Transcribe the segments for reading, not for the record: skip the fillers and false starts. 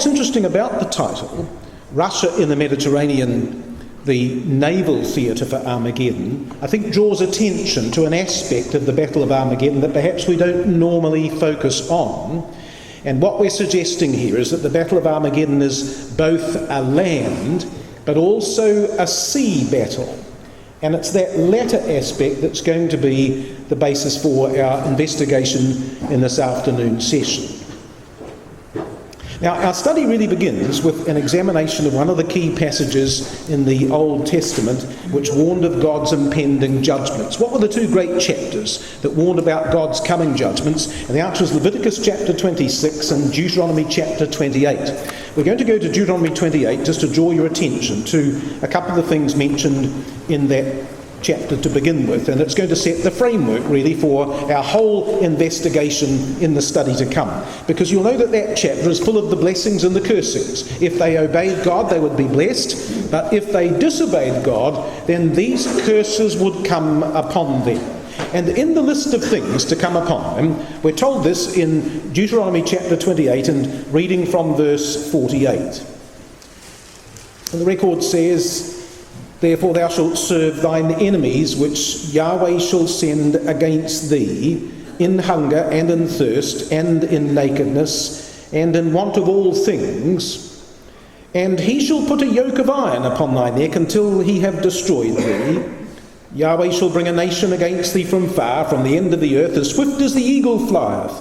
what's interesting about the title, Russia in the Mediterranean, the naval theatre for Armageddon, I think draws attention to an aspect of the Battle of Armageddon that perhaps we don't normally focus on. And what we're suggesting here is that the Battle of Armageddon is both a land but also a sea battle. And it's that latter aspect that's going to be the basis for our investigation in this afternoon session. Now, our study really begins with an examination of one of the key passages in the Old Testament which warned of God's impending judgments. What were the two great chapters that warned about God's coming judgments? And the answer is Leviticus chapter 26 and Deuteronomy chapter 28. We're going to go to Deuteronomy 28 just to draw your attention to a couple of the things mentioned in that chapter to begin with, and it's going to set the framework really for our whole investigation in the study to come, because you'll know that that chapter is full of the blessings and the cursings. If they obeyed God, they would be blessed, but if they disobeyed God, then these curses would come upon them. And in the list of things to come upon them, we're told this in Deuteronomy chapter 28 and reading from verse 48. And the record says, "Therefore thou shalt serve thine enemies, which Yahweh shall send against thee, in hunger and in thirst, and in nakedness, and in want of all things. And he shall put a yoke of iron upon thy neck until he have destroyed thee. Yahweh shall bring a nation against thee from far, from the end of the earth, as swift as the eagle flieth.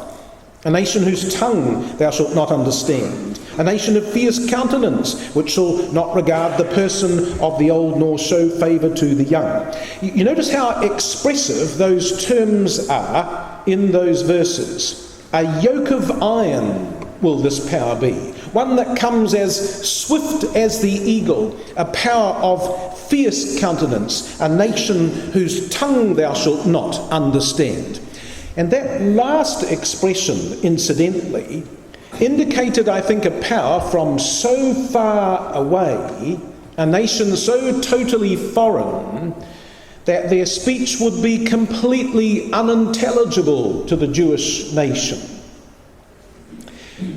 A nation whose tongue thou shalt not understand. A nation of fierce countenance, which shall not regard the person of the old, nor show favour to the young." You notice how expressive those terms are in those verses. A yoke of iron will this power be. One that comes as swift as the eagle. A power of fierce countenance. A nation whose tongue thou shalt not understand. And that last expression, incidentally, indicated, I think, a power from so far away, a nation so totally foreign, that their speech would be completely unintelligible to the Jewish nation.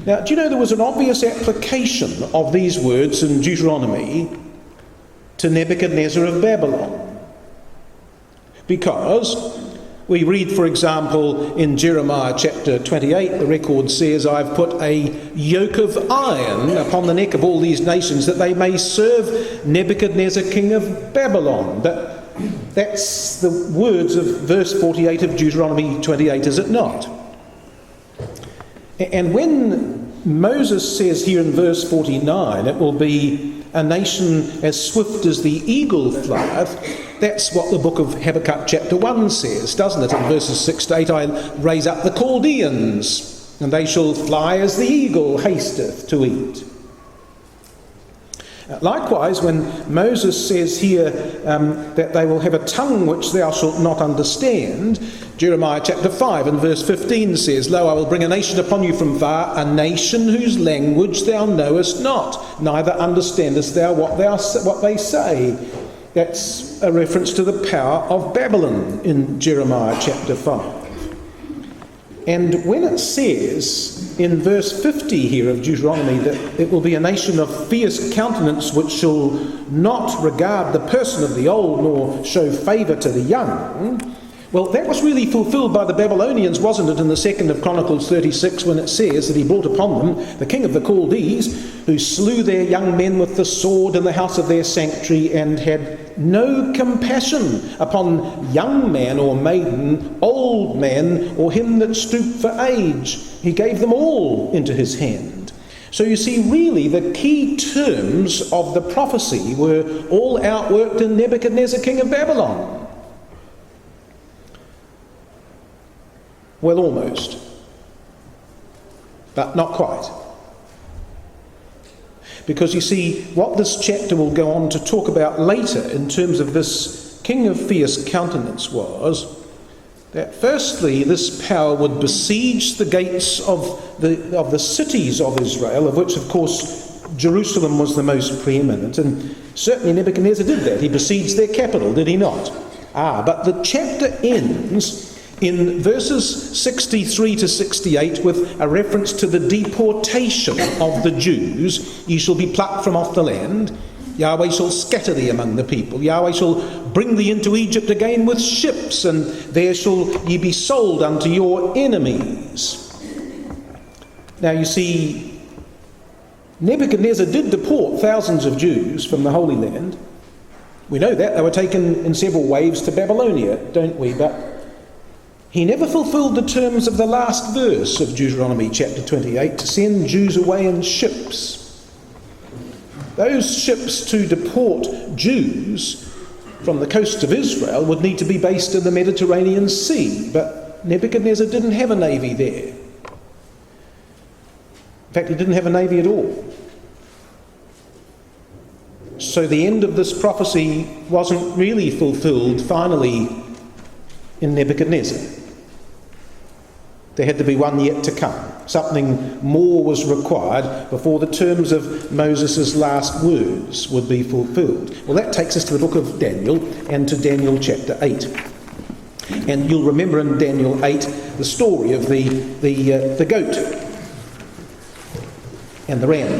Now, do you know there was an obvious application of these words in Deuteronomy to Nebuchadnezzar of Babylon? Because we read, for example, in Jeremiah chapter 28, the record says, "I've put a yoke of iron upon the neck of all these nations, that they may serve Nebuchadnezzar king of Babylon." But that's the words of verse 48 of Deuteronomy 28, is it not? And when Moses says here in verse 49, it will be a nation as swift as the eagle flieth, that's what the book of Habakkuk chapter 1 says, doesn't it? In verses 6 to 8, "I raise up the Chaldeans, and they shall fly as the eagle hasteth to eat." Likewise, when Moses says here that they will have a tongue which thou shalt not understand, Jeremiah chapter 5 and verse 15 says, "Lo, I will bring a nation upon you from far, a nation whose language thou knowest not, neither understandest thou what they say." That's a reference to the power of Babylon in Jeremiah chapter 5. And when it says in verse 50 here of Deuteronomy that it will be a nation of fierce countenance which shall not regard the person of the old nor show favour to the young, well, that was really fulfilled by the Babylonians, wasn't it, in the 2nd of Chronicles 36, when it says that he brought upon them the king of the Chaldees, who slew their young men with the sword in the house of their sanctuary, and had no compassion upon young man or maiden, old man, or him that stooped for age. He gave them all into his hand. So you see, really, the key terms of the prophecy were all outworked in Nebuchadnezzar, king of Babylon. Well, almost, but not quite. Because you see, what this chapter will go on to talk about later in terms of this king of fierce countenance was that firstly this power would besiege the gates of the cities of Israel, of which of course Jerusalem was the most preeminent, and certainly Nebuchadnezzar did that. He besieged their capital, did he not? But the chapter ends in verses 63 to 68 with a reference to the deportation of the Jews. Ye shall be plucked from off the land. Yahweh shall scatter thee among the people. Yahweh shall bring thee into Egypt again with ships, and there shall ye be sold unto your enemies. Now you see, Nebuchadnezzar did deport thousands of Jews from the Holy Land. We know that. They were taken in several waves to Babylonia, don't we? But he never fulfilled the terms of the last verse of Deuteronomy chapter 28, to send Jews away in ships. Those ships to deport Jews from the coast of Israel would need to be based in the Mediterranean Sea, but Nebuchadnezzar didn't have a navy there. In fact, he didn't have a navy at all. So the end of this prophecy wasn't really fulfilled finally in Nebuchadnezzar. There had to be one yet to come. Something more was required before the terms of Moses' last words would be fulfilled. Well, that takes us to the book of Daniel and to Daniel chapter 8. And you'll remember in Daniel 8 the story of the goat and the ram.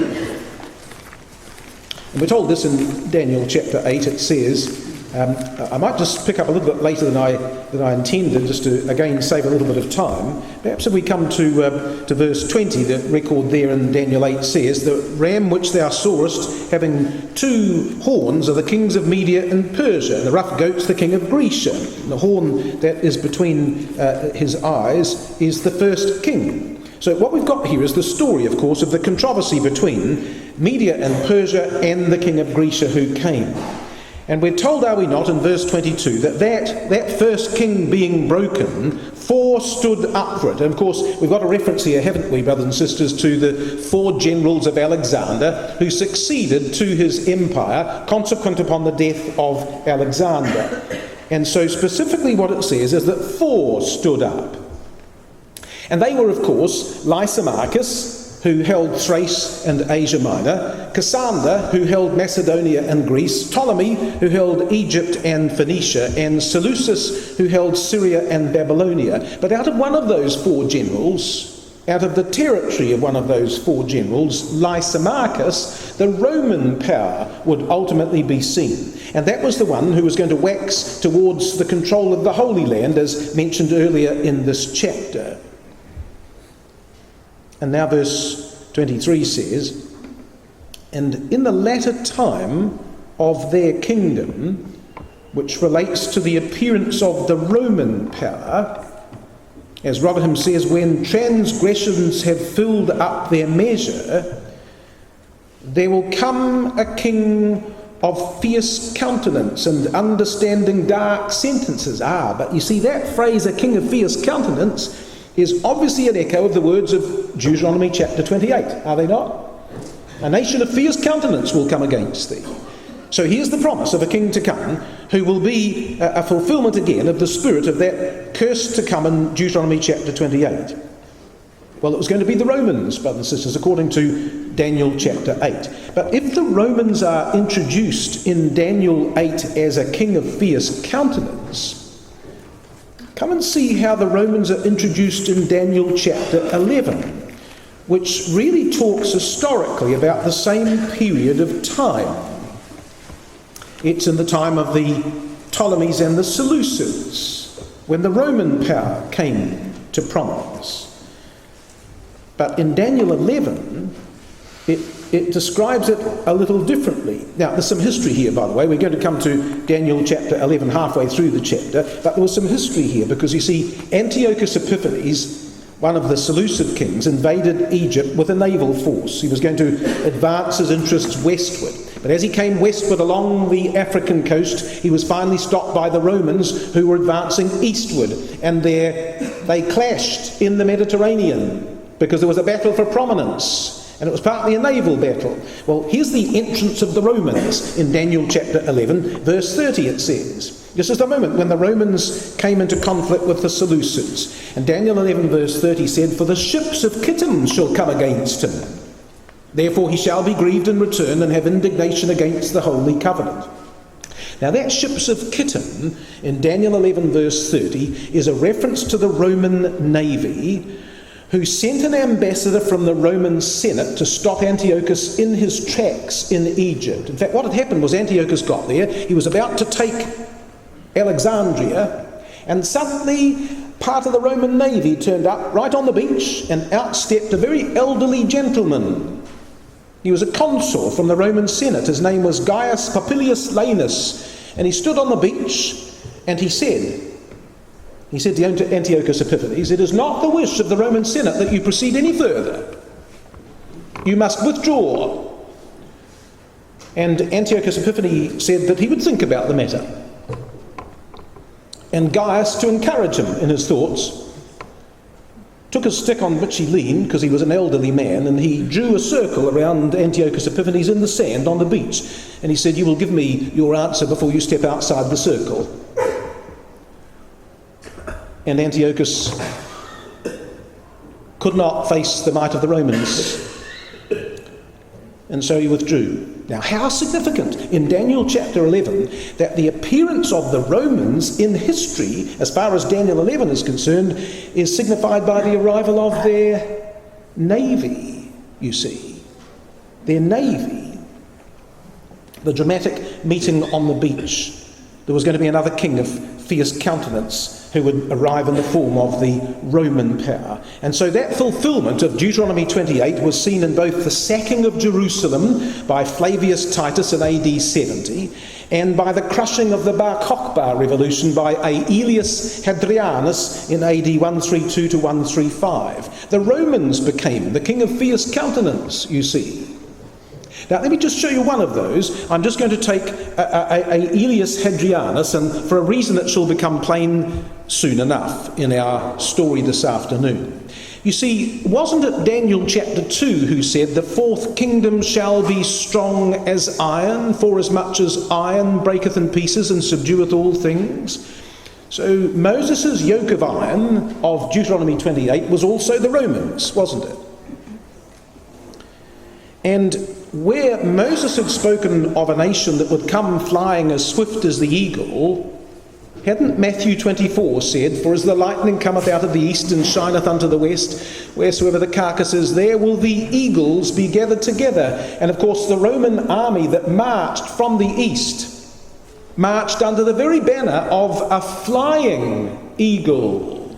And we're told this in Daniel chapter 8. It says, I might just pick up a little bit later than I intended, just to again save a little bit of time. Perhaps if we come to verse 20, the record there in Daniel 8 says, the ram which thou sawest, having 2 horns, are the kings of Media and Persia, and the rough goats the king of Grecia. And the horn that is between his eyes is the first king. So what we've got here is the story, of course, of the controversy between Media and Persia and the king of Grecia who came. And we're told, are we not, in verse 22, that first king being broken, 4 stood up for it. And of course, we've got a reference here, haven't we, brothers and sisters, to the 4 generals of Alexander who succeeded to his empire, consequent upon the death of Alexander. And so specifically what it says is that 4 stood up. And they were, of course, Lysimachus, who held Thrace and Asia Minor, Cassander, who held Macedonia and Greece, Ptolemy, who held Egypt and Phoenicia, and Seleucus, who held Syria and Babylonia. But out of one of those 4 generals, out of the territory of one of those 4 generals, Lysimachus, the Roman power would ultimately be seen. And that was the one who was going to wax towards the control of the Holy Land, as mentioned earlier in this chapter. And now verse 23 says, and in the latter time of their kingdom, which relates to the appearance of the Roman power, as Rotherham says, when transgressions have filled up their measure, there will come a king of fierce countenance and understanding dark sentences. But you see, that phrase, a king of fierce countenance, is obviously an echo of the words of Deuteronomy chapter 28, are they not? A nation of fierce countenance will come against thee. So here's the promise of a king to come who will be a fulfillment again of the spirit of that curse to come in Deuteronomy chapter 28. Well, it was going to be the Romans, brothers and sisters, according to Daniel chapter 8. But if the Romans are introduced in Daniel 8 as a king of fierce countenance, come and see how the Romans are introduced in Daniel chapter 11, which really talks historically about the same period of time. It's in the time of the Ptolemies and the Seleucids, when the Roman power came to prominence. But in Daniel 11, it describes it a little differently. Now, there's some history here, by the way. We're going to come to Daniel chapter 11 halfway through the chapter, but there was some history here because, you see, Antiochus Epiphanes, one of the Seleucid kings, invaded Egypt with a naval force. He was going to advance his interests westward. But as he came westward along the African coast, he was finally stopped by the Romans who were advancing eastward. And there they clashed in the Mediterranean because there was a battle for prominence. And it was partly a naval battle. Well, here's the entrance of the Romans in Daniel chapter 11, verse 30 it says. This is the moment when the Romans came into conflict with the Seleucids. And Daniel 11 verse 30 said, for the ships of Kittim shall come against him. Therefore he shall be grieved and return and have indignation against the holy covenant. Now that ships of Kittim in Daniel 11 verse 30 is a reference to the Roman navy, who sent an ambassador from the Roman Senate to stop Antiochus in his tracks in Egypt. In fact, what had happened was Antiochus got there, he was about to take Alexandria, and suddenly part of the Roman navy turned up right on the beach, and out stepped a very elderly gentleman. He was a consul from the Roman Senate. His name was Gaius Popilius Lanus, and he stood on the beach and he said to Antiochus Epiphanes, "It is not the wish of the Roman Senate that you proceed any further. You must withdraw." And Antiochus Epiphanes said that he would think about the matter. And Gaius, to encourage him in his thoughts, took a stick on which he leaned, because he was an elderly man, and he drew a circle around Antiochus Epiphanes in the sand on the beach. And he said, "You will give me your answer before you step outside the circle." And Antiochus could not face the might of the Romans, and so he withdrew. Now, how significant in Daniel chapter 11 that the appearance of the Romans in history, as far as Daniel 11 is concerned, is signified by the arrival of their navy, you see. Their navy. The dramatic meeting on the beach. There was going to be another king of fierce countenance who would arrive in the form of the Roman power. And so that fulfillment of Deuteronomy 28 was seen in both the sacking of Jerusalem by Flavius Titus in AD 70 and by the crushing of the Bar Kokhba revolution by Aelius Hadrianus in AD 132 to 135. The Romans became the king of fierce countenance, you see. Now, let me just show you one of those. I'm just going to take Aelius Hadrianus, and for a reason that shall become plain soon enough in our story this afternoon. You see, wasn't it Daniel chapter 2 who said, "The fourth kingdom shall be strong as iron, forasmuch as iron breaketh in pieces and subdueth all things"? So Moses' yoke of iron of Deuteronomy 28 was also the Romans, wasn't it? And where Moses had spoken of a nation that would come flying as swift as the eagle, hadn't Matthew 24 said, "For as the lightning cometh out of the east and shineth unto the west, wheresoever the carcass is, there will the eagles be gathered together"? And of course the Roman army that marched from the east marched under the very banner of a flying eagle.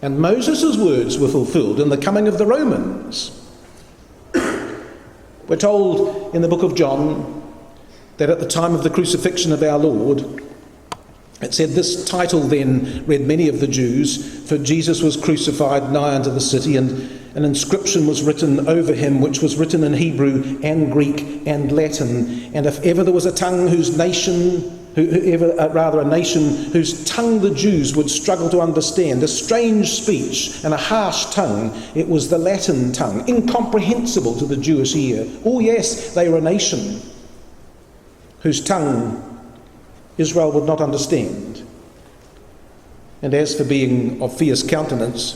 And Moses' words were fulfilled in the coming of the Romans. We're told in the book of John that at the time of the crucifixion of our Lord, it said, "This title then read many of the Jews, for Jesus was crucified nigh unto the city, and an inscription was written over him, which was written in Hebrew and Greek and Latin. And if ever there was a tongue a nation whose tongue the Jews would struggle to understand, a strange speech and a harsh tongue, it was the Latin tongue, incomprehensible to the Jewish ear. Oh yes, they were a nation whose tongue Israel would not understand. And as for being of fierce countenance,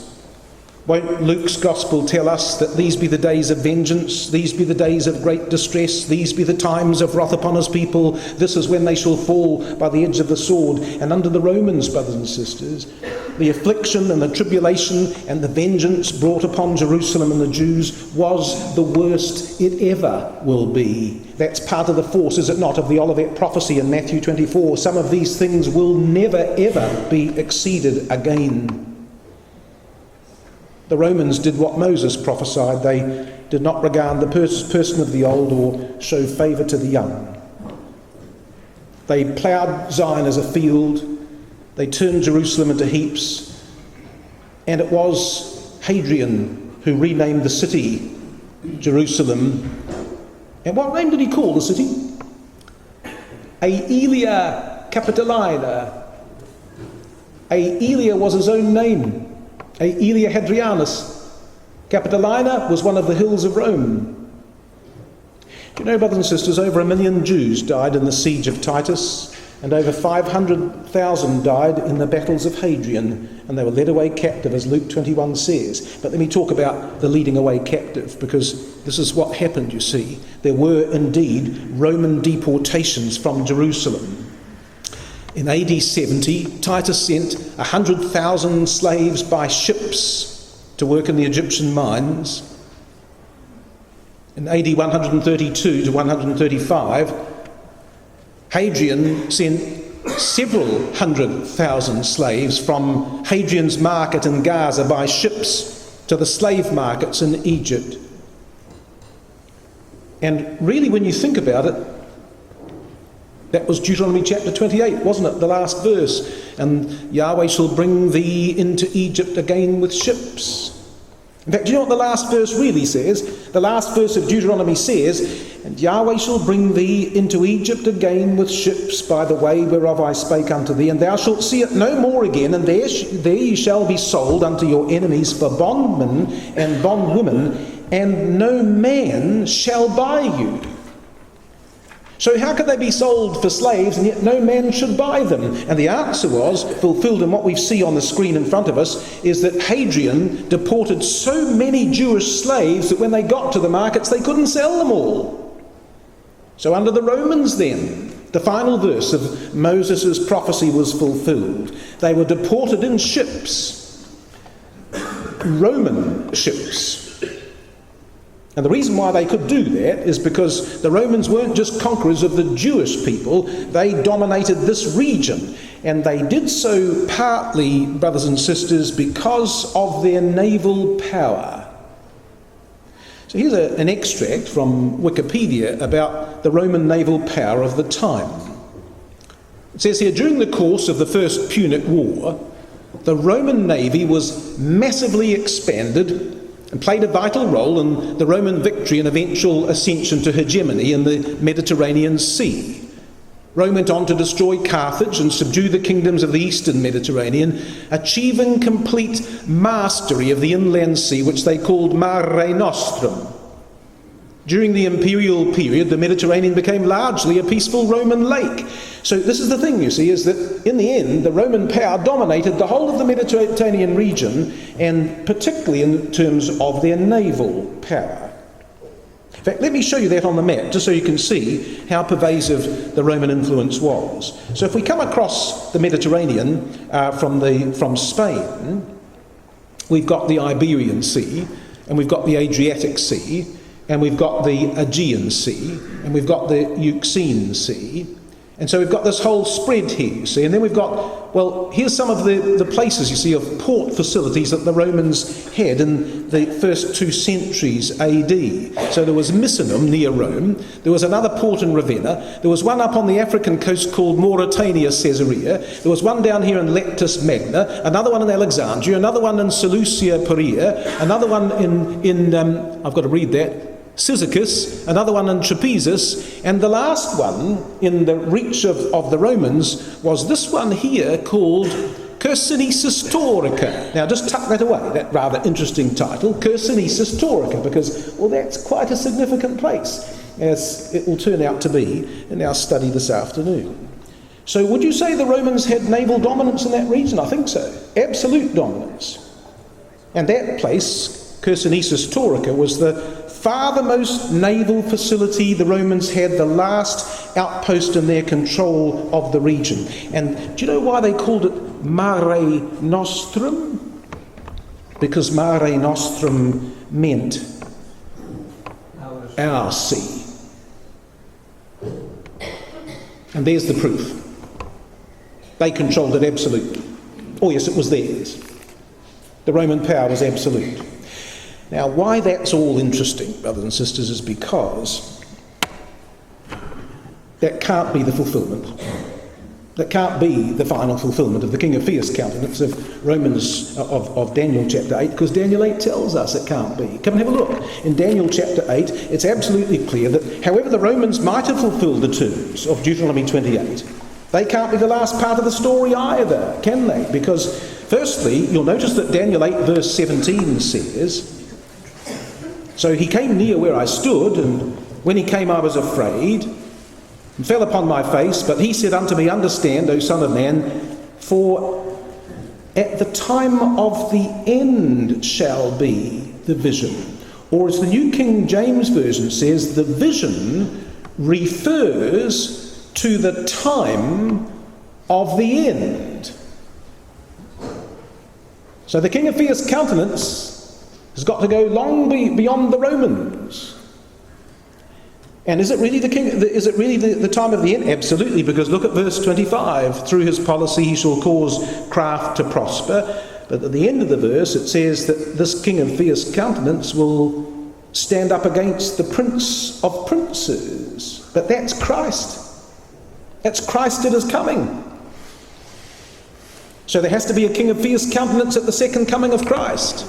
won't Luke's gospel tell us that these be the days of vengeance, these be the days of great distress, these be the times of wrath upon his people, this is when they shall fall by the edge of the sword? And under the Romans, brothers and sisters, the affliction and the tribulation and the vengeance brought upon Jerusalem and the Jews was the worst it ever will be. That's part of the force, is it not, of the Olivet prophecy in Matthew 24. Some of these things will never ever be exceeded again. The Romans did what Moses prophesied. They did not regard the person of the old or show favour to the young. They ploughed Zion as a field. They turned Jerusalem into heaps. And it was Hadrian who renamed the city Jerusalem. And what name did he call the city? Aelia Capitolina. Aelia was his own name. Aelia Hadrianus. Capitolina was one of the hills of Rome. Do you know, brothers and sisters, over 1 million Jews died in the siege of Titus, and over 500,000 died in the battles of Hadrian, and they were led away captive, as Luke 21 says. But let me talk about the leading away captive, because this is what happened, you see. There were indeed Roman deportations from Jerusalem. In AD 70, Titus sent 100,000 slaves by ships to work in the Egyptian mines. In AD 132 to 135, Hadrian sent several 100,000 slaves from Hadrian's market in Gaza by ships to the slave markets in Egypt. And really, when you think about it, that was Deuteronomy chapter 28, wasn't it? The last verse. And Yahweh shall bring thee into Egypt again with ships. In fact, do you know what the last verse really says? The last verse of Deuteronomy says, and Yahweh shall bring thee into Egypt again with ships by the way whereof I spake unto thee, and thou shalt see it no more again, and there ye shall be sold unto your enemies for bondmen and bondwomen, and no man shall buy you. So how could they be sold for slaves and yet no man should buy them? And the answer was, fulfilled in what we see on the screen in front of us, is that Hadrian deported so many Jewish slaves that when they got to the markets they couldn't sell them all. So under the Romans then, the final verse of Moses' prophecy was fulfilled. They were deported in ships, Roman ships. And the reason why they could do that is because the Romans weren't just conquerors of the Jewish people, they dominated this region. And they did so partly, brothers and sisters, because of their naval power. So here's an extract from Wikipedia about the Roman naval power of the time. It says here, during the course of the First Punic War, the Roman navy was massively expanded and played a vital role in the Roman victory and eventual ascension to hegemony in the Mediterranean Sea. Rome went on to destroy Carthage and subdue the kingdoms of the eastern Mediterranean, achieving complete mastery of the inland sea, which they called Mare Nostrum. During the imperial period, the Mediterranean became largely a peaceful Roman lake. So this is the thing, you see, is that in the end, the Roman power dominated the whole of the Mediterranean region, and particularly in terms of their naval power. In fact, let me show you that on the map, just so you can see how pervasive the Roman influence was. So if we come across the Mediterranean from Spain, we've got the Iberian Sea, and we've got the Adriatic Sea, and we've got the Aegean Sea, and we've got the Euxine Sea. And so we've got this whole spread here, you see. And then we've got, well, here's some of the places, you see, of port facilities that the Romans had in the first 2 centuries AD. So there was Misenum near Rome. There was another port in Ravenna. There was one up on the African coast called Mauretania Caesarea. There was one down here in Lectus Magna. Another one in Alexandria. Another one in Seleucia Perea. Another one in I've got to read that, Cyzicus, another one in Trapezus, and the last one in the reach of the Romans was this one here called Chersonesus Taurica. Now just tuck that away, that rather interesting title, Chersonesus Taurica, because, well, that's quite a significant place, as it will turn out to be in our study this afternoon. So would you say the Romans had naval dominance in that region? I think so. Absolute dominance. And that place, Chersonesus Taurica, was the farthermost naval facility the Romans had, the last outpost in their control of the region. And do you know why they called it Mare Nostrum? Because Mare Nostrum meant our sea. And there's the proof. They controlled it absolutely. Oh yes, it was theirs. The Roman power was absolute. Now, why that's all interesting, brothers and sisters, is because that can't be the fulfilment. That can't be the final fulfilment of the king of fierce countenance of of Daniel chapter 8, because Daniel 8 tells us it can't be. Come and have a look. In Daniel chapter 8, it's absolutely clear that however the Romans might have fulfilled the terms of Deuteronomy 28, they can't be the last part of the story either, can they? Because, firstly, you'll notice that Daniel 8 verse 17 says, "So he came near where I stood, and when he came I was afraid, and fell upon my face. But he said unto me, Understand, O son of man, for at the time of the end shall be the vision." Or as the New King James Version says, the vision refers to the time of the end. So the king of fierce countenance has got to go long beyond the Romans. And is it really the time of the end? Absolutely, because look at verse 25. Through his policy he shall cause craft to prosper. But at the end of the verse it says that this king of fierce countenance will stand up against the prince of princes. But that's Christ. That's Christ that is coming. So there has to be a king of fierce countenance at the second coming of Christ.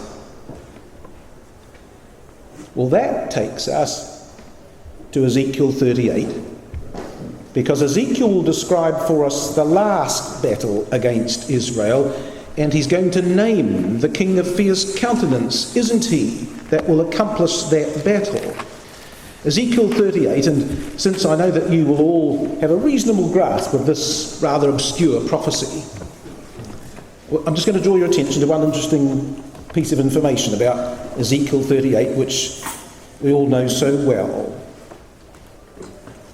Well, that takes us to Ezekiel 38, because Ezekiel will describe for us the last battle against Israel, and he's going to name the king of fierce countenance, isn't he, that will accomplish that battle. Ezekiel 38, and since I know that you will all have a reasonable grasp of this rather obscure prophecy, I'm just going to draw your attention to one interesting piece of information about Ezekiel 38, which we all know so well.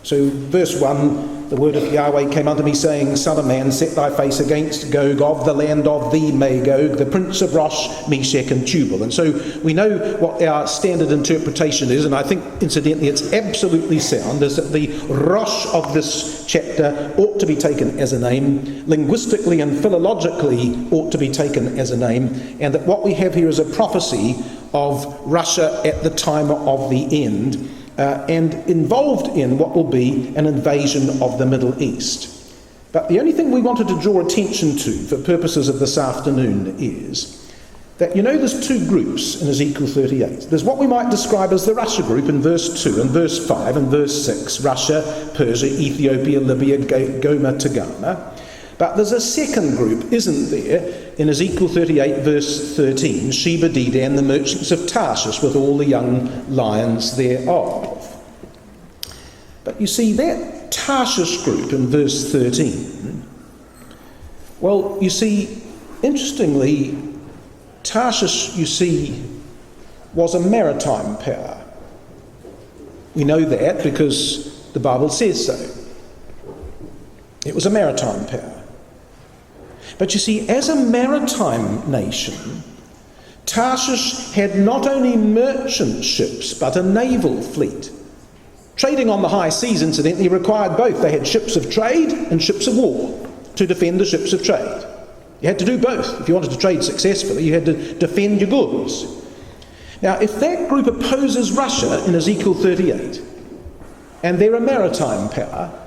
So verse 1, the word of Yahweh came unto me, saying, Son of man, set thy face against Gog of the land of the Magog, the prince of Rosh, Meshech and Tubal. And so we know what our standard interpretation is, and I think incidentally it's absolutely sound, is that the Rosh of this chapter ought to be taken as a name, linguistically and philologically ought to be taken as a name, and that what we have here is a prophecy of Russia at the time of the end, and involved in what will be an invasion of the Middle East. But the only thing we wanted to draw attention to for purposes of this afternoon is that, there's two groups in Ezekiel 38. There's what we might describe as the Russia group in verse 2 and verse 5 and verse 6, Russia, Persia, Ethiopia, Libya, Gomer, Togarmah. But there's a second group, isn't there, in Ezekiel 38 verse 13, Sheba, Dedan, the merchants of Tarshish, with all the young lions thereof. But you see, that Tarshish group in verse 13, well, you see, interestingly, Tarshish, you see, was a maritime power. We know that because the Bible says so. It was a maritime power. But you see, as a maritime nation, Tarshish had not only merchant ships, but a naval fleet. Trading on the high seas, incidentally, required both. They had ships of trade and ships of war to defend the ships of trade. You had to do both. If you wanted to trade successfully, you had to defend your goods. Now, if that group opposes Russia in Ezekiel 38, and they're a maritime power,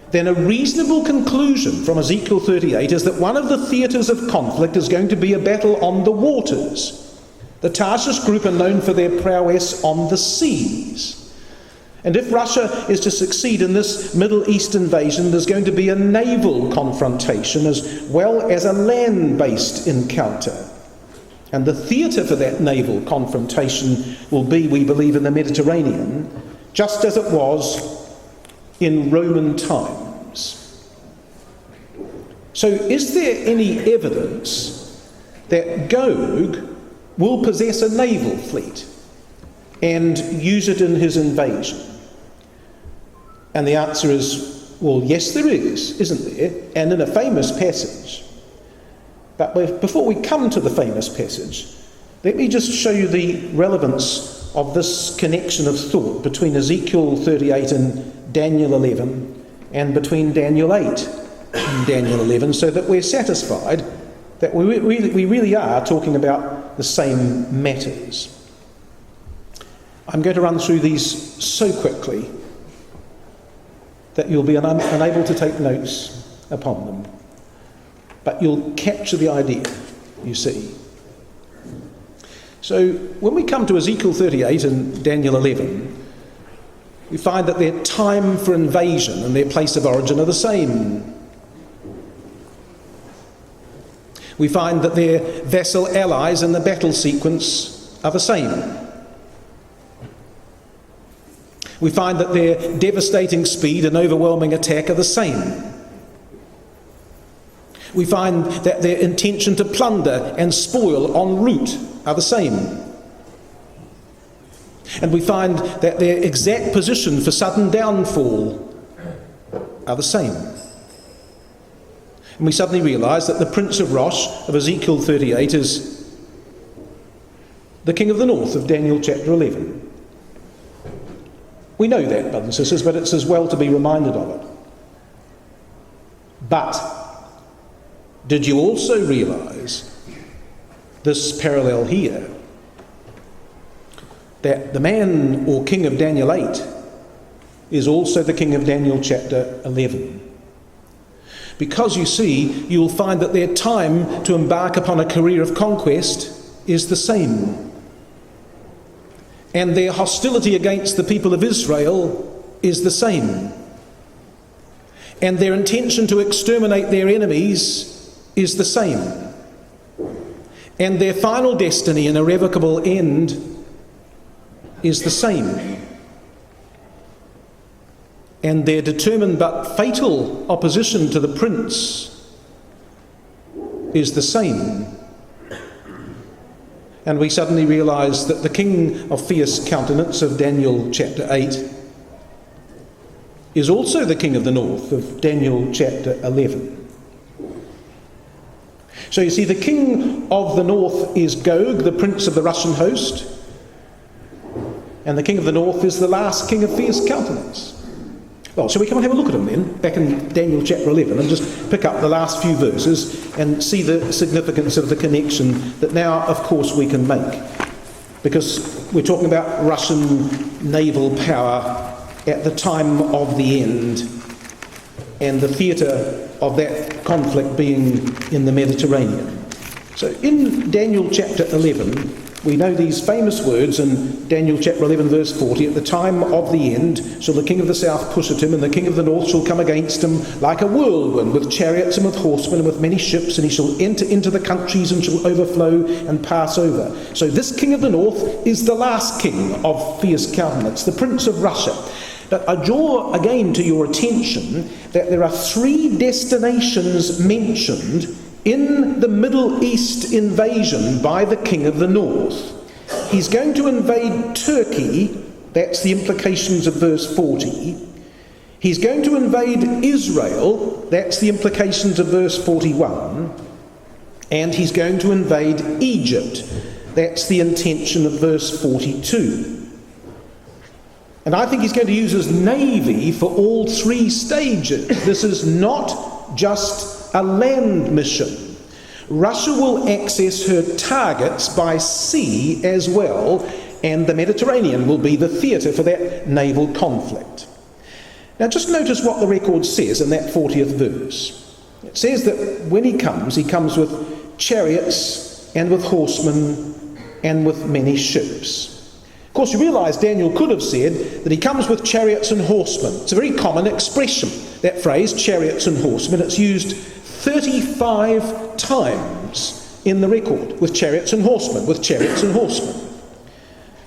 then a reasonable conclusion from Ezekiel 38 is that one of the theatres of conflict is going to be a battle on the waters. The Tarshish group are known for their prowess on the seas. And if Russia is to succeed in this Middle East invasion, there's going to be a naval confrontation as well as a land-based encounter. And the theatre for that naval confrontation will be, we believe, in the Mediterranean, just as it was in Roman times. So is there any evidence that Gog will possess a naval fleet and use it in his invasion? And the answer is, well, yes there is, isn't there? And in a famous passage. But before we come to the famous passage, let me just show you the relevance of this connection of thought between Ezekiel 38 and Daniel 11, and between Daniel 8 and Daniel 11, so that we're satisfied that we really are talking about the same matters. I'm going to run through these so quickly that you'll be unable to take notes upon them. But you'll capture the idea, you see. So when we come to Ezekiel 38 and Daniel 11, we find that their time for invasion and their place of origin are the same. We find that their vassal allies and the battle sequence are the same. We find that their devastating speed and overwhelming attack are the same. We find that their intention to plunder and spoil en route are the same. And we find that their exact position for sudden downfall are the same. And we suddenly realise that the Prince of Rosh of Ezekiel 38 is the king of the north of Daniel chapter 11. We know that, brothers and sisters, but it's as well to be reminded of it. But did you also realise this parallel here? That the man or king of Daniel 8 is also the king of Daniel chapter 11. Because you see, you'll find that their time to embark upon a career of conquest is the same. And their hostility against the people of Israel is the same. And their intention to exterminate their enemies is the same. And their final destiny and irrevocable end is the same. And their determined but fatal opposition to the prince is the same. And we suddenly realise that the king of fierce countenance of Daniel chapter 8 is also the king of the north of Daniel chapter 11. So you see, the king of the north is Gog, the prince of the Russian host, and the king of the north is the last king of fierce countenance. Well, shall we come and have a look at him then, back in Daniel chapter 11, and just pick up the last few verses and see the significance of the connection that now, of course, we can make. Because we're talking about Russian naval power at the time of the end, and the theatre of that conflict being in the Mediterranean. So in Daniel chapter 11, we know these famous words in Daniel chapter 11 verse 40, at the time of the end shall the king of the south push at him, and the king of the north shall come against him like a whirlwind, with chariots and with horsemen and with many ships, and he shall enter into the countries and shall overflow and pass over. So this king of the north is the last king of fierce countenance, the prince of Russia. But I draw again to your attention that there are three destinations mentioned in the Middle East invasion by the king of the north. He's going to invade Turkey, that's the implications of verse 40. He's going to invade Israel, that's the implications of verse 41. And he's going to invade Egypt, that's the intention of verse 42. And I think he's going to use his navy for all three stages. This is not just a land mission. Russia will access her targets by sea as well, and the Mediterranean will be the theatre for that naval conflict. Now just notice what the record says in that 40th verse. It says that when he comes with chariots and with horsemen and with many ships. Of course, you realise Daniel could have said that he comes with chariots and horsemen. It's a very common expression, that phrase, chariots and horsemen. It's used 35 times in the record, with chariots and horsemen, with chariots and horsemen.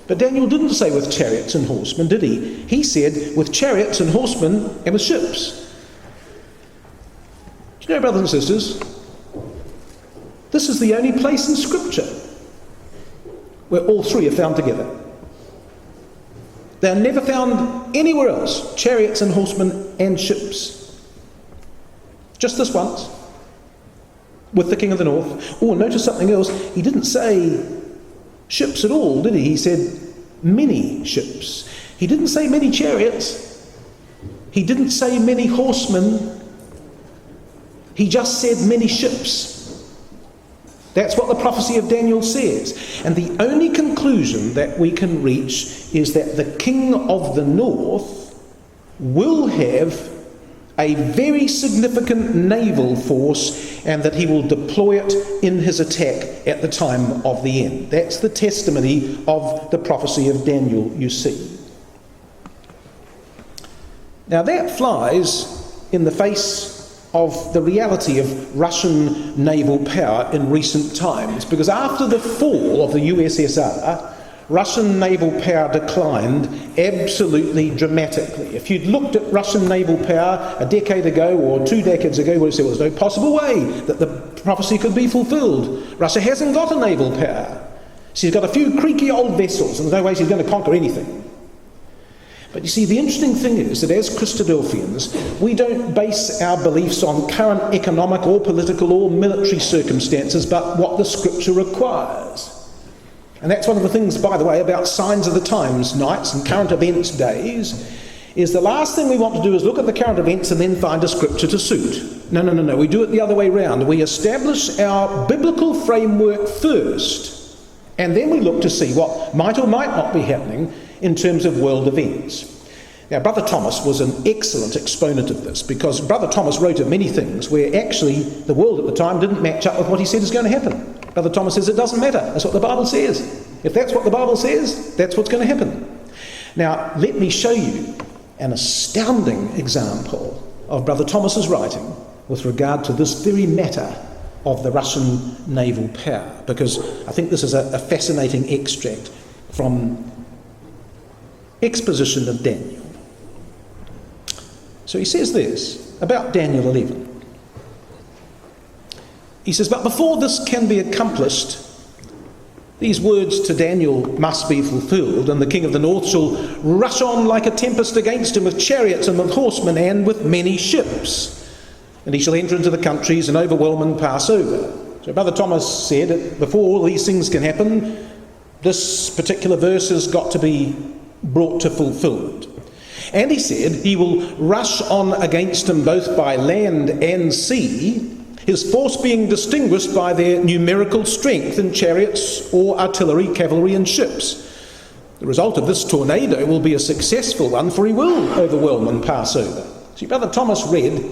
But Daniel didn't say with chariots and horsemen, did he? He said with chariots and horsemen and with ships. Do you know, brothers and sisters, this is the only place in Scripture where all three are found together. They are never found anywhere else, chariots and horsemen and ships. Just this once, with the king of the north. Oh, notice something else. He didn't say ships at all, did he? He said many ships. He didn't say many chariots. He didn't say many horsemen. He just said many ships. That's what the prophecy of Daniel says. And the only conclusion that we can reach is that the king of the north will have a very significant naval force, and that he will deploy it in his attack at the time of the end. That's the testimony of the prophecy of Daniel, you see. Now that flies in the face of the reality of Russian naval power in recent times, because after the fall of the USSR, Russian naval power declined absolutely dramatically. If you'd looked at Russian naval power a decade ago or 2 decades ago, you would have said, well, there's no possible way that the prophecy could be fulfilled. Russia hasn't got a naval power. She's got a few creaky old vessels, and there's no way she's going to conquer anything. But you see, the interesting thing is that as Christadelphians, we don't base our beliefs on current economic or political or military circumstances, but what the Scripture requires. And that's one of the things, by the way, about signs of the times nights and current events days, is the last thing we want to do is look at the current events and then find a Scripture to suit. No. We do it the other way round. We establish our biblical framework first, and then we look to see what might or might not be happening in terms of world events. Now, Brother Thomas was an excellent exponent of this, because Brother Thomas wrote of many things where actually the world at the time didn't match up with what he said is going to happen. Brother Thomas says it doesn't matter. That's what the Bible says. If that's what the Bible says, that's what's going to happen. Now, let me show you an astounding example of Brother Thomas's writing with regard to this very matter of the Russian naval power, because I think this is a fascinating extract from exposition of Daniel. So he says this about Daniel 11. He says, "But before this can be accomplished, these words to Daniel must be fulfilled, and the king of the north shall rush on like a tempest against him with chariots and with horsemen and with many ships. And he shall enter into the countries and overwhelm and pass over." So Brother Thomas said that before all these things can happen, this particular verse has got to be brought to fulfillment. And he said he will rush on against him both by land and sea, his force being distinguished by their numerical strength in chariots or artillery, cavalry and ships. The result of this tornado will be a successful one, for he will overwhelm and pass over. See, Brother Thomas read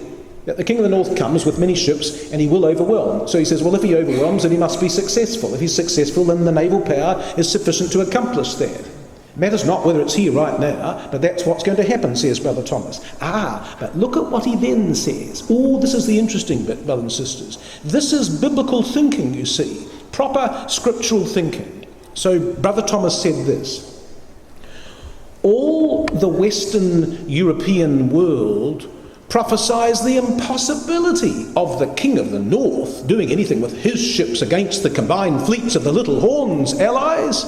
that the king of the north comes with many ships and he will overwhelm. So he says, well, if he overwhelms, then he must be successful. If he's successful, then the naval power is sufficient to accomplish that. It matters not whether it's here right now, but that's what's going to happen, says Brother Thomas. But look at what he then says. This is the interesting bit, brothers and sisters. This is biblical thinking, you see, proper scriptural thinking. So Brother Thomas said this: all the Western European world prophesies the impossibility of the king of the north doing anything with his ships against the combined fleets of the Little Horn's allies.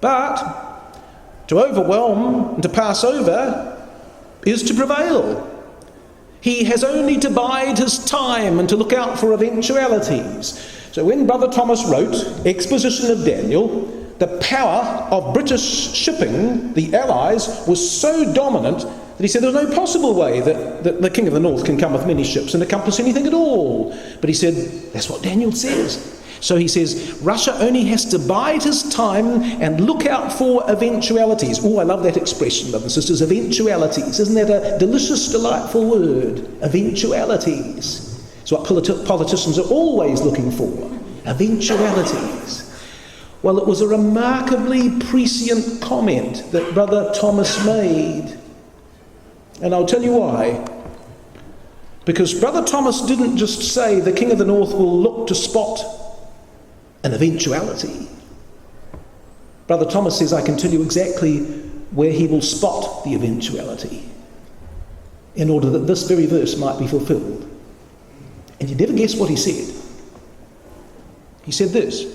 But to overwhelm and to pass over is to prevail. He has only to bide his time and to look out for eventualities. So when Brother Thomas wrote Exposition of Daniel, the power of British shipping, the Allies, was so dominant that he said there's no possible way that the king of the north can come with many ships and accomplish anything at all. But he said, that's what Daniel says. So he says, Russia only has to bide his time and look out for eventualities. I love that expression, brothers and sisters, eventualities. Isn't that a delicious, delightful word? Eventualities. It's what politicians are always looking for. Eventualities. Well, it was a remarkably prescient comment that Brother Thomas made. And I'll tell you why. Because Brother Thomas didn't just say the king of the north will look to spot an eventuality. Brother Thomas says, I can tell you exactly where he will spot the eventuality in order that this very verse might be fulfilled. And you never guess what he said. He said this.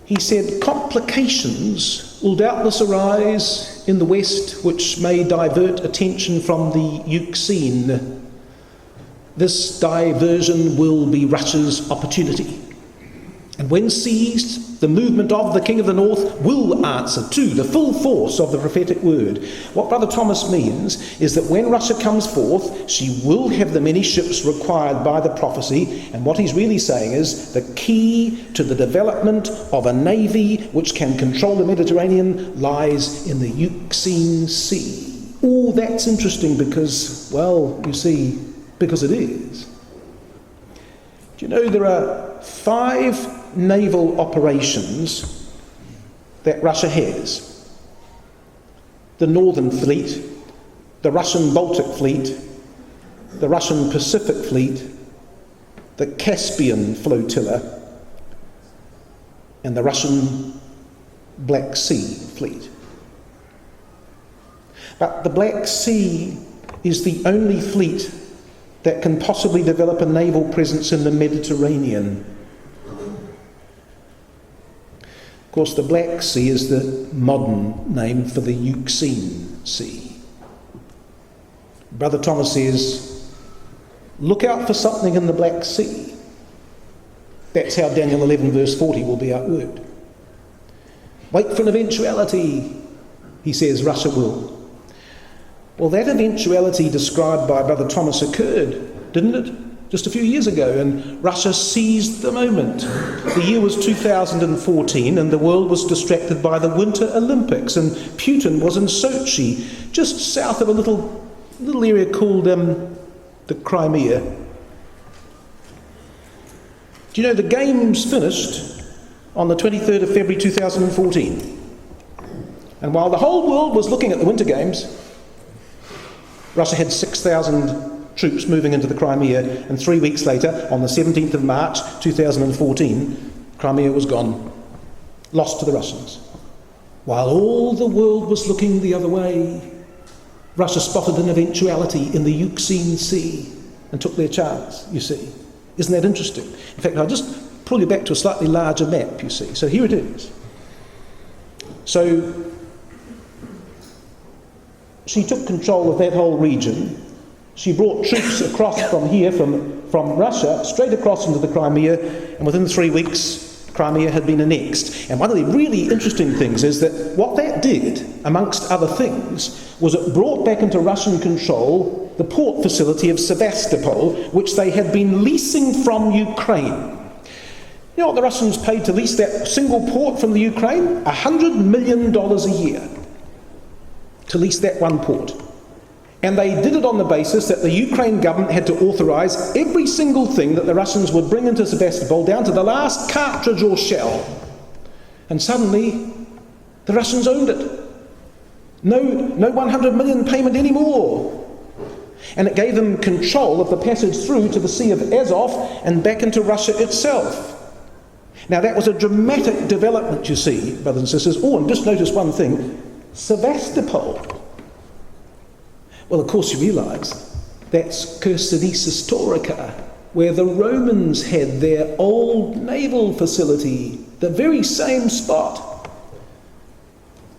He said, complications will doubtless arise in the West which may divert attention from the Euxine. This diversion will be Russia's opportunity. And when seized, the movement of the king of the north will answer to the full force of the prophetic word. What Brother Thomas means is that when Russia comes forth, she will have the many ships required by the prophecy. And what he's really saying is the key to the development of a navy which can control the Mediterranean lies in the Euxine Sea. That's interesting because, because it is. Do you know there are 5 naval operations that Russia has? The Northern Fleet, the Russian Baltic Fleet, the Russian Pacific Fleet, the Caspian Flotilla, and the Russian Black Sea Fleet. But the Black Sea is the only fleet that can possibly develop a naval presence in the Mediterranean. Of course, the Black Sea is the modern name for the Euxine Sea. Brother Thomas says, look out for something in the Black Sea. That's how Daniel 11 verse 40 will be outworked. Wait for an eventuality, he says Russia will. Well, that eventuality described by Brother Thomas occurred, didn't it? Just a few years ago, and Russia seized the moment. The year was 2014, and the world was distracted by the Winter Olympics, and Putin was in Sochi, just south of a little area called the Crimea. Do you know the games finished on the 23rd of February 2014? And while the whole world was looking at the Winter Games, Russia had 6,000 troops moving into the Crimea, and 3 weeks later, on the 17th of March 2014, Crimea was gone, lost to the Russians. While all the world was looking the other way, Russia spotted an eventuality in the Euxine Sea and took their chance, you see. Isn't that interesting? In fact, I'll just pull you back to a slightly larger map, you see. So here it is. So she took control of that whole region. She brought troops across from here, from Russia, straight across into the Crimea, and within 3 weeks, Crimea had been annexed. And one of the really interesting things is that what that did, amongst other things, was it brought back into Russian control the port facility of Sevastopol, which they had been leasing from Ukraine. You know what the Russians paid to lease that single port from the Ukraine? $100 million a year to lease that one port. And they did it on the basis that the Ukraine government had to authorise every single thing that the Russians would bring into Sevastopol, down to the last cartridge or shell. And suddenly, the Russians owned it. No 100 million payment anymore. And it gave them control of the passage through to the Sea of Azov and back into Russia itself. Now that was a dramatic development, you see, brothers and sisters. Oh, and just notice one thing. Sevastopol. Well, of course you realise that's Cursinis Historica, where the Romans had their old naval facility. The very same spot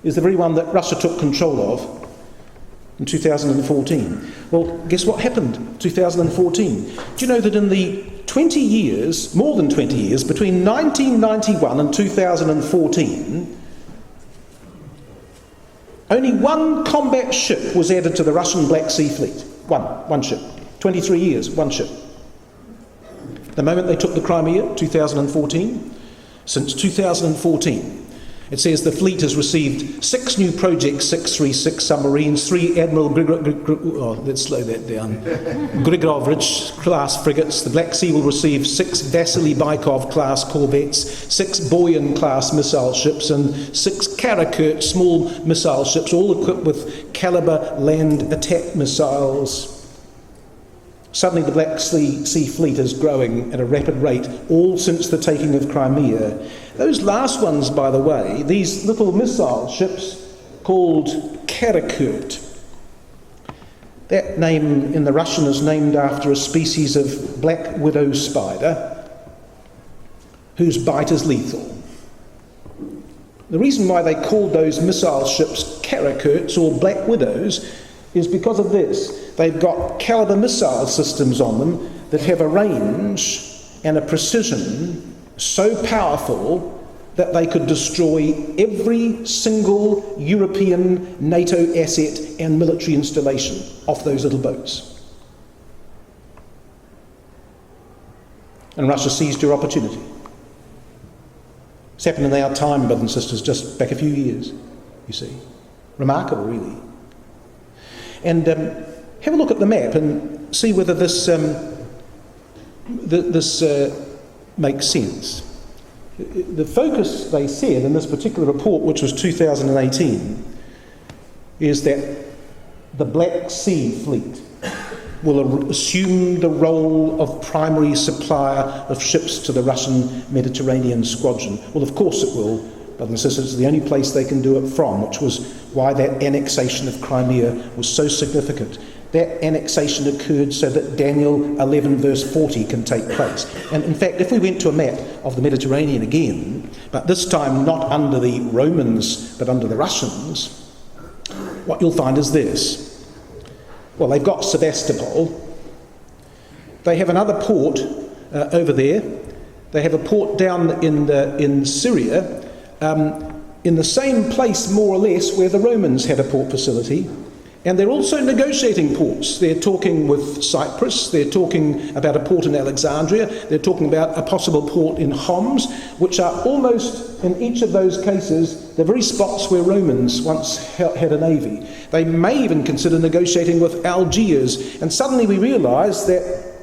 is the very one that Russia took control of in 2014. Well, guess what happened in 2014? Do you know that in the 20 years, more than 20 years, between 1991 and 2014, only one combat ship was added to the Russian Black Sea Fleet. One ship. 23 years, one ship. The moment they took the Crimea, 2014, since 2014, it says the fleet has received 6 new Project 636 submarines, 3 Admiral Grigorovich class frigates. The Black Sea will receive 6 Vasily Baikov class corvettes, 6 Boyan class missile ships, and 6 Karakurt small missile ships, all equipped with Caliber land attack missiles. Suddenly the Black Sea Fleet is growing at a rapid rate, all since the taking of Crimea. Those last ones, by the way, these little missile ships called Karakurt. That name in the Russian is named after a species of black widow spider whose bite is lethal. The reason why they called those missile ships Karakurts or Black Widows is because of this. They've got Caliber missile systems on them that have a range and a precision so powerful that they could destroy every single European NATO asset and military installation off those little boats. And Russia seized your opportunity. It's happened in our time, brothers and sisters, just back a few years, you see. Remarkable, really. And have a look at the map and see whether this makes sense. The focus, they said, in this particular report, which was 2018, is that the Black Sea Fleet will assume the role of primary supplier of ships to the Russian Mediterranean squadron. Well, of course it will, brothers and sisters. It's the only place they can do it from, which was why that annexation of Crimea was so significant. that annexation occurred so that Daniel 11 verse 40 can take place. And in fact, if we went to a map of the Mediterranean again, but this time not under the Romans but under the Russians, what you'll find is this. Well, they've got Sevastopol. They have another port over there. They have a port down in Syria, in the same place more or less where the Romans had a port facility. And they're also negotiating ports. They're talking with Cyprus, they're talking about a port in Alexandria, they're talking about a possible port in Homs, which are almost, in each of those cases, the very spots where Romans once had a navy. They may even consider negotiating with Algiers. And suddenly we realise that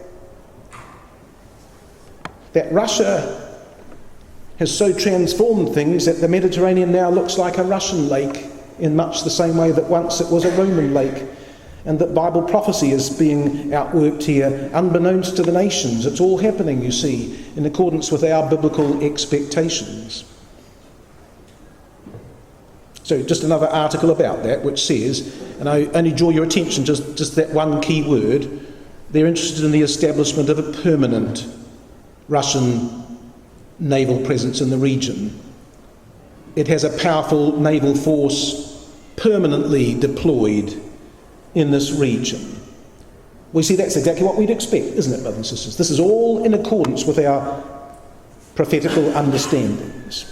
Russia has so transformed things that the Mediterranean now looks like a Russian lake, in much the same way that once it was a Roman lake, and that Bible prophecy is being outworked here, unbeknownst to the nations. It's all happening, you see, in accordance with our biblical expectations. So just another article about that, which says, and I only draw your attention to just that one key word, they're interested in the establishment of a permanent Russian naval presence in the region. It has a powerful naval force permanently deployed in this region. We see that's exactly what we'd expect, isn't it, brothers and sisters? This is all in accordance with our prophetical understandings.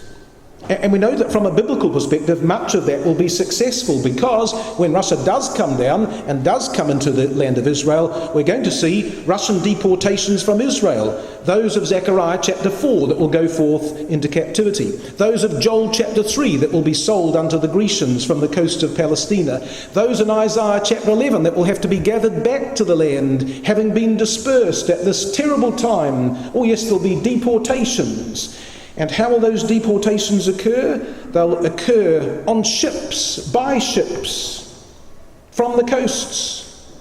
And we know that from a biblical perspective, much of that will be successful, because when Russia does come down and does come into the land of Israel, we're going to see Russian deportations from Israel. Those of Zechariah chapter 4 that will go forth into captivity. Those of Joel chapter 3 that will be sold unto the Grecians from the coast of Palestina. Those in Isaiah chapter 11 that will have to be gathered back to the land, having been dispersed at this terrible time. Oh yes, there'll be deportations. And how will those deportations occur? They'll occur on ships, by ships, from the coasts,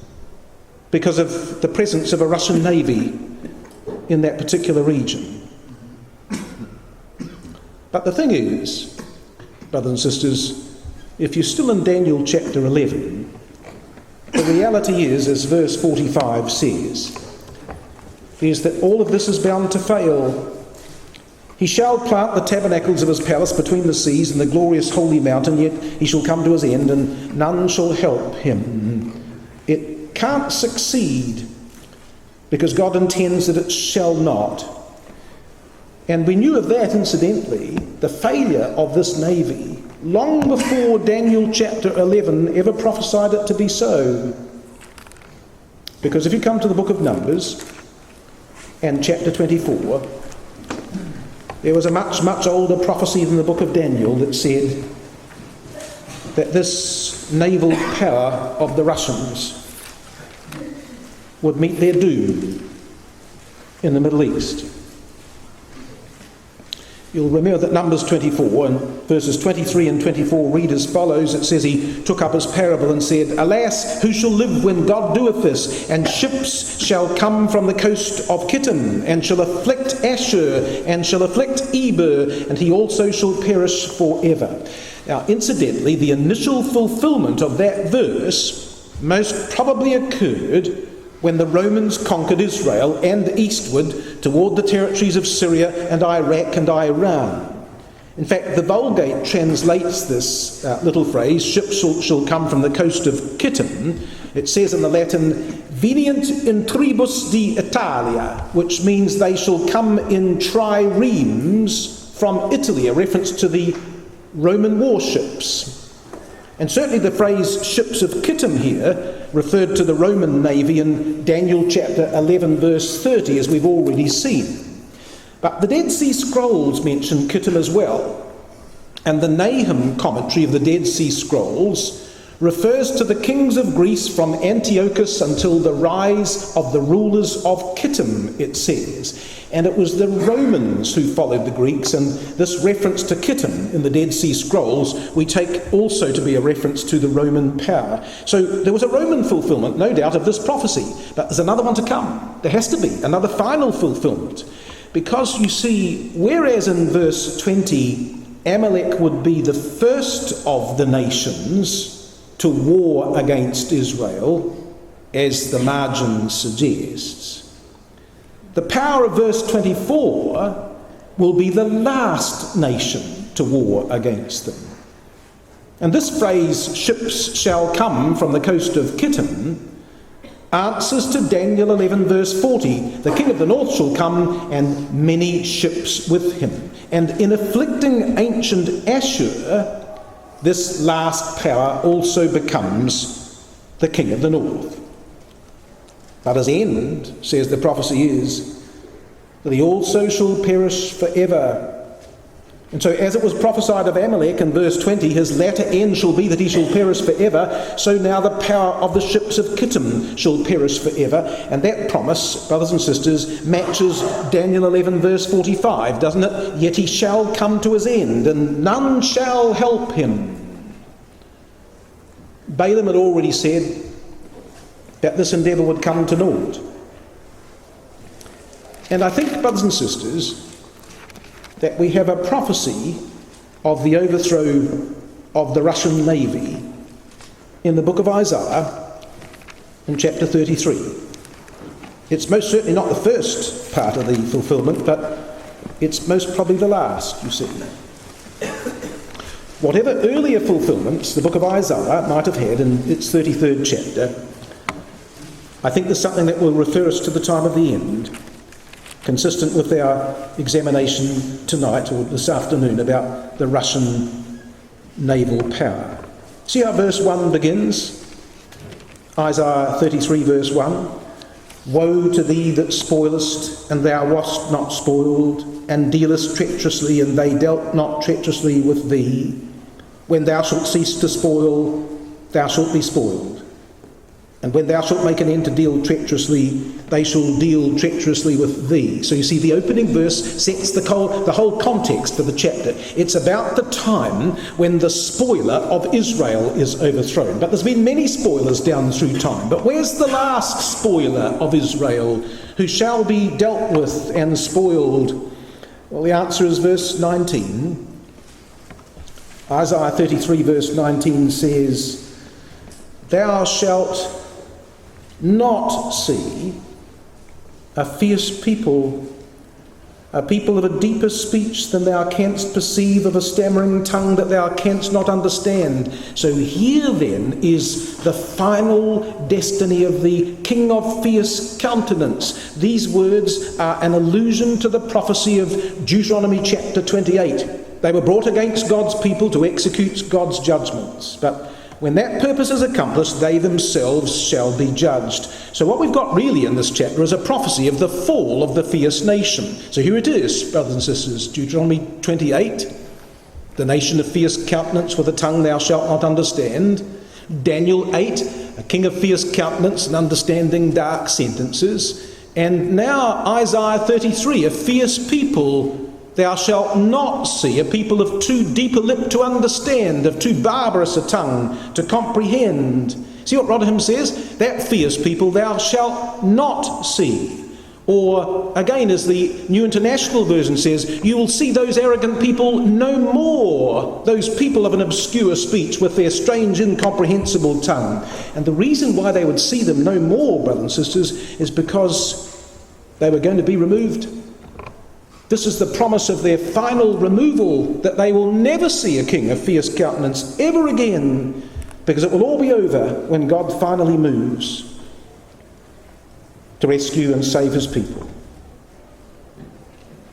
because of the presence of a Russian navy in that particular region. But the thing is, brothers and sisters, if you're still in Daniel chapter 11, the reality is, as verse 45 says, is that all of this is bound to fail. He shall plant the tabernacles of his palace between the seas and the glorious holy mountain, yet he shall come to his end, and none shall help him. It can't succeed, because God intends that it shall not. And we knew of that, incidentally, the failure of this navy, long before Daniel chapter 11 ever prophesied it to be so. Because if you come to the book of Numbers and chapter 24, there was a much, much older prophecy than the book of Daniel that said that this naval power of the Russians would meet their doom in the Middle East. You'll remember that Numbers 24 and verses 23 and 24 read as follows. It says, he took up his parable and said, Alas, who shall live when God doeth this? And ships shall come from the coast of Kittim, and shall afflict Ashur, and shall afflict Eber, and he also shall perish forever. Now, incidentally, the initial fulfillment of that verse most probably occurred when the Romans conquered Israel and eastward toward the territories of Syria and Iraq and Iran. In fact, the Vulgate translates this little phrase, ships shall come from the coast of Kittim. It says in the Latin, venient in tribus de Italia, which means they shall come in triremes from Italy, a reference to the Roman warships. And certainly the phrase ships of Kittim here referred to the Roman navy in Daniel chapter 11 verse 30, as we've already seen. But the Dead Sea Scrolls mention Kittim as well. And the Nahum commentary of the Dead Sea Scrolls refers to the kings of Greece from Antiochus until the rise of the rulers of Kittim, it says. And it was the Romans who followed the Greeks, and this reference to Kittim in the Dead Sea Scrolls we take also to be a reference to the Roman power. So there was a Roman fulfillment, no doubt, of this prophecy, but there's another one to come. There has to be another final fulfillment. Because you see, whereas in verse 20, Amalek would be the first of the nations to war against Israel, as the margin suggests. The power of verse 24 will be the last nation to war against them. And this phrase, ships shall come from the coast of Kittim, answers to Daniel 11 verse 40. The king of the north shall come, and many ships with him. And in afflicting ancient Ashur, this last power also becomes the king of the north. But his end, says the prophecy, is that he also shall perish forever. And so as it was prophesied of Amalek in verse 20, his latter end shall be that he shall perish forever, so now the power of the ships of Kittim shall perish forever. And that promise, brothers and sisters, matches Daniel 11 verse 45, doesn't it? Yet he shall come to his end, and none shall help him. Balaam had already said that this endeavour would come to naught. And I think, brothers and sisters, that we have a prophecy of the overthrow of the Russian Navy in the book of Isaiah in chapter 33. It's most certainly not the first part of the fulfilment, but it's most probably the last, you see. Whatever earlier fulfilments the book of Isaiah might have had in its 33rd chapter, I think there's something that will refer us to the time of the end, consistent with our examination tonight or this afternoon about the Russian naval power. See how verse 1 begins? Isaiah 33 verse 1. Woe to thee that spoilest, and thou wast not spoiled, and dealest treacherously, and they dealt not treacherously with thee. When thou shalt cease to spoil, thou shalt be spoiled. And when thou shalt make an end to deal treacherously, they shall deal treacherously with thee. So you see, the opening verse sets the whole context for the chapter. It's about the time when the spoiler of Israel is overthrown. But there's been many spoilers down through time. But where's the last spoiler of Israel who shall be dealt with and spoiled? Well, the answer is verse 19. Isaiah 33 verse 19 says, Thou shalt not see a fierce people, a people of a deeper speech than thou canst perceive, of a stammering tongue that thou canst not understand. So here then is the final destiny of the king of fierce countenance. These words are an allusion to the prophecy of Deuteronomy chapter 28. They were brought against God's people to execute God's judgments. But when that purpose is accomplished, they themselves shall be judged. So what we've got really in this chapter is a prophecy of the fall of the fierce nation. So here it is, brothers and sisters, Deuteronomy 28, the nation of fierce countenance with a tongue thou shalt not understand. Daniel 8, a king of fierce countenance and understanding dark sentences. And now Isaiah 33, a fierce people thou shalt not see, a people of too deep a lip to understand, of too barbarous a tongue to comprehend. See what Rotherham says? That fierce people thou shalt not see. Or, again, as the New International Version says, you will see those arrogant people no more, those people of an obscure speech with their strange, incomprehensible tongue. And the reason why they would see them no more, brothers and sisters, is because they were going to be removed. This is the promise of their final removal, that they will never see a king of fierce countenance ever again, because it will all be over when God finally moves to rescue and save his people.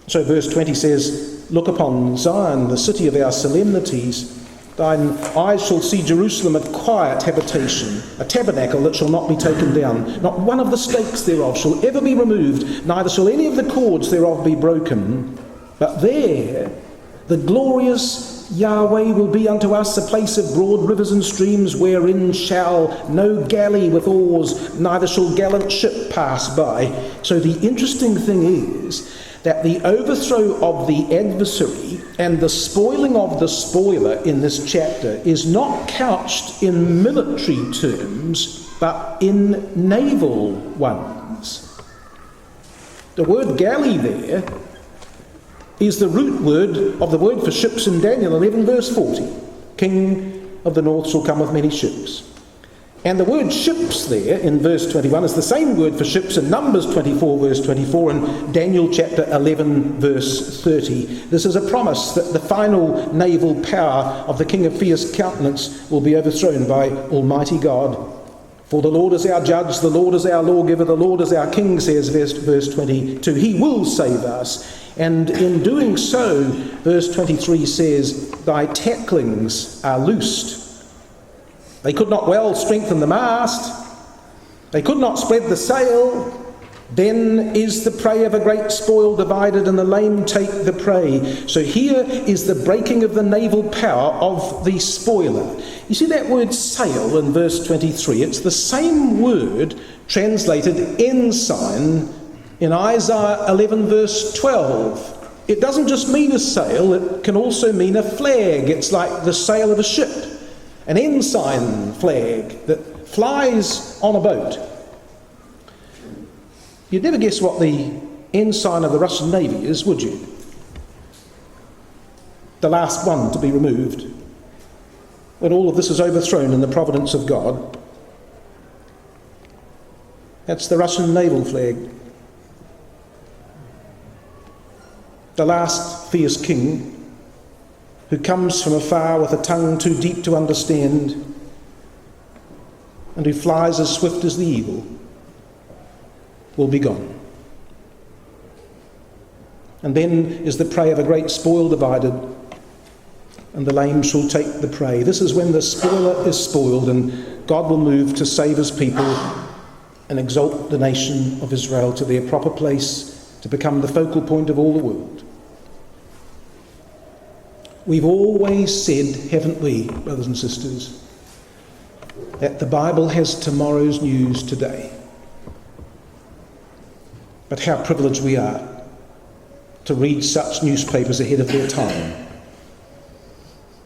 So verse 20 says, Look upon Zion, the city of our solemnities. Thine eyes shall see Jerusalem a quiet habitation, a tabernacle that shall not be taken down. Not one of the stakes thereof shall ever be removed, neither shall any of the cords thereof be broken. But there the glorious Yahweh will be unto us a place of broad rivers and streams, wherein shall no galley with oars, neither shall gallant ship pass by. So the interesting thing is that the overthrow of the adversary and the spoiling of the spoiler in this chapter is not couched in military terms, but in naval ones. The word galley there is the root word of the word for ships in Daniel 11 verse 40. King of the north shall come with many ships. And the word ships there in verse 21 is the same word for ships in Numbers 24 verse 24 and Daniel chapter 11 verse 30. This is a promise that the final naval power of the king of fierce countenance will be overthrown by Almighty God. For the Lord is our judge, the Lord is our lawgiver, the Lord is our king, says verse 22. He will save us. And in doing so, verse 23 says, thy tacklings are loosed. They could not well strengthen the mast. They could not spread the sail. Then is the prey of a great spoil divided, and the lame take the prey. So here is the breaking of the naval power of the spoiler. You see that word sail in verse 23? It's the same word translated ensign in Isaiah 11 verse 12. It doesn't just mean a sail, it can also mean a flag. It's like the sail of a ship. An ensign flag that flies on a boat. You'd never guess what the ensign of the Russian Navy is, would you? The last one to be removed. When all of this is overthrown in the providence of God. That's the Russian naval flag. The last fierce king who comes from afar with a tongue too deep to understand, and who flies as swift as the eagle, will be gone. And then is the prey of a great spoil divided, and the lame shall take the prey. This is when the spoiler is spoiled, and God will move to save his people and exalt the nation of Israel to their proper place, to become the focal point of all the world. We've always said, haven't we, brothers and sisters, that the Bible has tomorrow's news today. But how privileged we are to read such newspapers ahead of their time.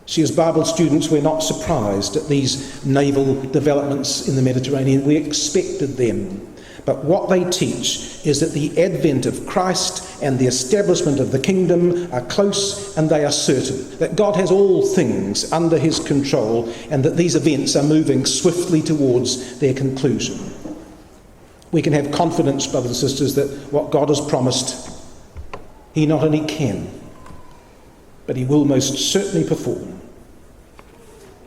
See, as Bible students, we're not surprised at these naval developments in the Mediterranean. We expected them. But what they teach is that the advent of Christ and the establishment of the kingdom are close and they are certain. That God has all things under his control and that these events are moving swiftly towards their conclusion. We can have confidence, brothers and sisters, that what God has promised, he not only can, but he will most certainly perform.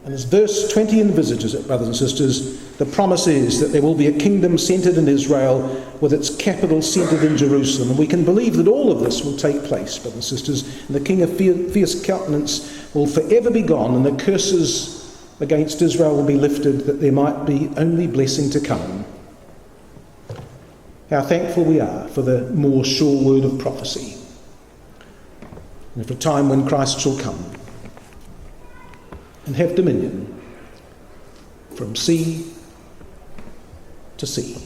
And as verse 20 envisages it, brothers and sisters, the promise is that there will be a kingdom centred in Israel with its capital centred in Jerusalem. And we can believe that all of this will take place, brothers and sisters. And the king of fierce countenance will forever be gone, and the curses against Israel will be lifted, that there might be only blessing to come. How thankful we are for the more sure word of prophecy, and for a time when Christ shall come and have dominion from sea to sea.